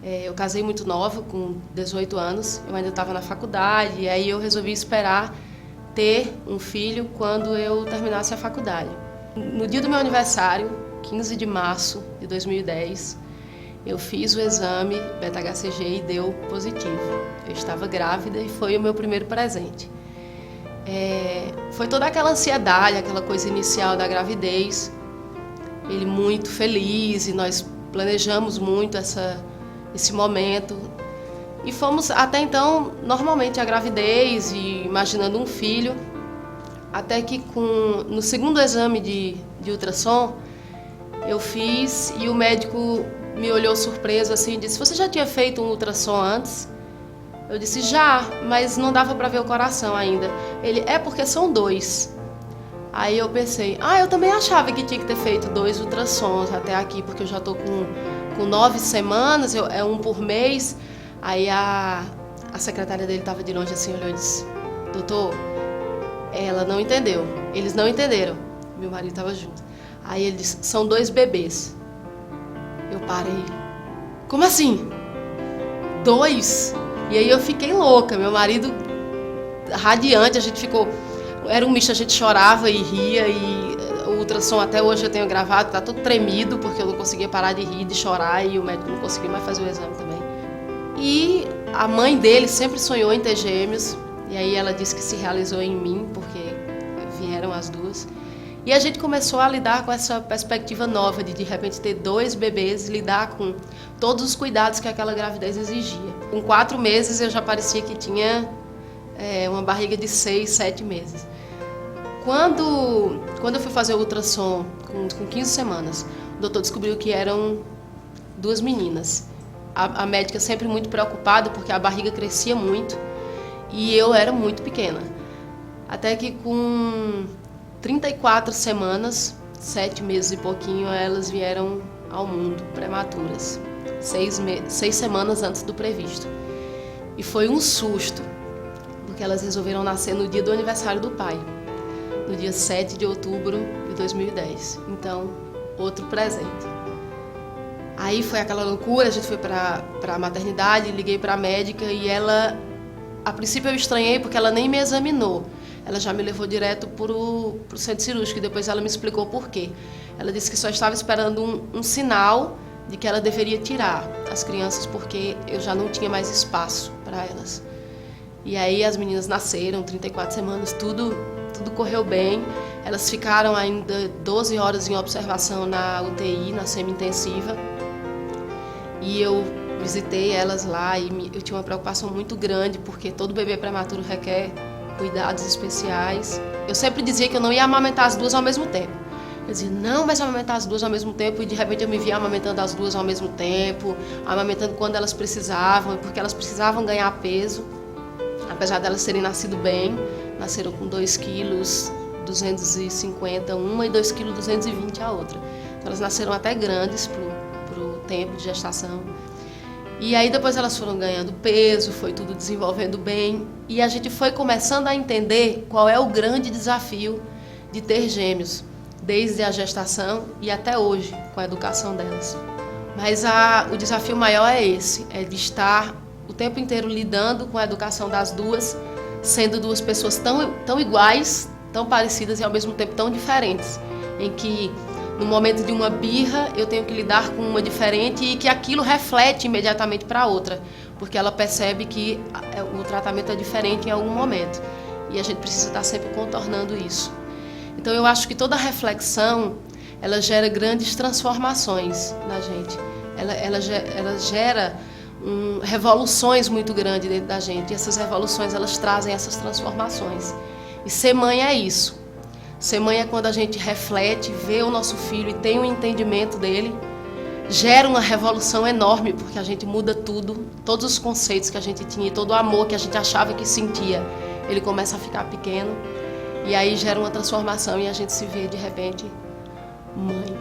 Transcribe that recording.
Eu casei muito nova, com 18 anos, eu ainda estava na faculdade, e aí eu resolvi esperar ter um filho quando eu terminasse a faculdade. No dia do meu aniversário, 15 de março de 2010, eu fiz o exame beta-HCG e deu positivo. Eu estava grávida e foi o meu primeiro presente. Foi toda aquela ansiedade, aquela coisa inicial da gravidez. Ele muito feliz e nós planejamos muito esse momento. E fomos até então normalmente a gravidez e imaginando um filho. Até que no segundo exame de ultrassom eu fiz e o médico me olhou surpreso assim e disse: "Você já tinha feito um ultrassom antes?" Eu disse: "Já, mas não dava para ver o coração ainda." Ele: "É porque são 2." Aí eu pensei: eu também achava que tinha que ter feito 2 ultrassons até aqui, porque eu já estou com 9 semanas, é um por mês. Aí a secretária dele estava de longe assim, olhou e disse: "Doutor, ela não entendeu." Eles não entenderam. Meu marido estava junto. Aí ele disse: "São 2 bebês." Eu parei. Como assim? 2? E aí eu fiquei louca. Meu marido radiante, a gente ficou... Era um misto, a gente chorava e ria, e o ultrassom até hoje eu tenho gravado, tá todo tremido, porque eu não conseguia parar de rir, de chorar, e o médico não conseguia mais fazer o exame também. E a mãe dele sempre sonhou em ter gêmeos, e aí ela disse que se realizou em mim, porque vieram as 2. E a gente começou a lidar com essa perspectiva nova de repente ter 2 bebês e lidar com todos os cuidados que aquela gravidez exigia. Com 4 meses eu já parecia que tinha uma barriga de 6, 7 meses. Quando eu fui fazer o ultrassom com 15 semanas, o doutor descobriu que eram 2 meninas. A médica sempre muito preocupada porque a barriga crescia muito e eu era muito pequena. Até que com 34 semanas, 7 meses e pouquinho, elas vieram ao mundo prematuras, 6 semanas antes do previsto. E foi um susto, porque elas resolveram nascer no dia do aniversário do pai, no dia 7 de outubro de 2010. Então, outro presente. Aí foi aquela loucura, a gente foi para a maternidade, liguei para a médica e ela, a princípio eu estranhei porque ela nem me examinou. Ela já me levou direto para o centro cirúrgico e depois ela me explicou por quê. Ela disse que só estava esperando um sinal de que ela deveria tirar as crianças porque eu já não tinha mais espaço para elas. E aí as meninas nasceram, 34 semanas, tudo correu bem. Elas ficaram ainda 12 horas em observação na UTI, na semi-intensiva. E eu visitei elas lá e eu tinha uma preocupação muito grande porque todo bebê prematuro requer cuidados especiais. Eu sempre dizia que eu não ia amamentar as 2 ao mesmo tempo. Eu dizia: "Não, mas amamentar as 2 ao mesmo tempo", e de repente eu me via amamentando as 2 ao mesmo tempo, amamentando quando elas precisavam, porque elas precisavam ganhar peso. Apesar delas terem nascido bem, nasceram com 2 quilos 250 uma e 2 quilos 220 a outra. Então elas nasceram até grandes pro tempo de gestação. E aí depois elas foram ganhando peso, foi tudo desenvolvendo bem. E a gente foi começando a entender qual é o grande desafio de ter gêmeos, desde a gestação e até hoje, com a educação delas. Mas o desafio maior é esse, é de estar o tempo inteiro lidando com a educação das 2, sendo 2 pessoas tão iguais, tão parecidas e ao mesmo tempo tão diferentes, em que no momento de uma birra eu tenho que lidar com uma diferente e que aquilo reflete imediatamente para a outra, porque ela percebe que o tratamento é diferente em algum momento e a gente precisa estar sempre contornando isso. Então eu acho que toda reflexão ela gera grandes transformações na gente, ela gera revoluções muito grandes dentro da gente, e essas revoluções elas trazem essas transformações. E ser mãe é isso. Ser mãe é quando a gente reflete, vê o nosso filho e tem um entendimento dele, gera uma revolução enorme, porque a gente muda tudo, todos os conceitos que a gente tinha e todo o amor que a gente achava que sentia, ele começa a ficar pequeno, e aí gera uma transformação e a gente se vê de repente mãe.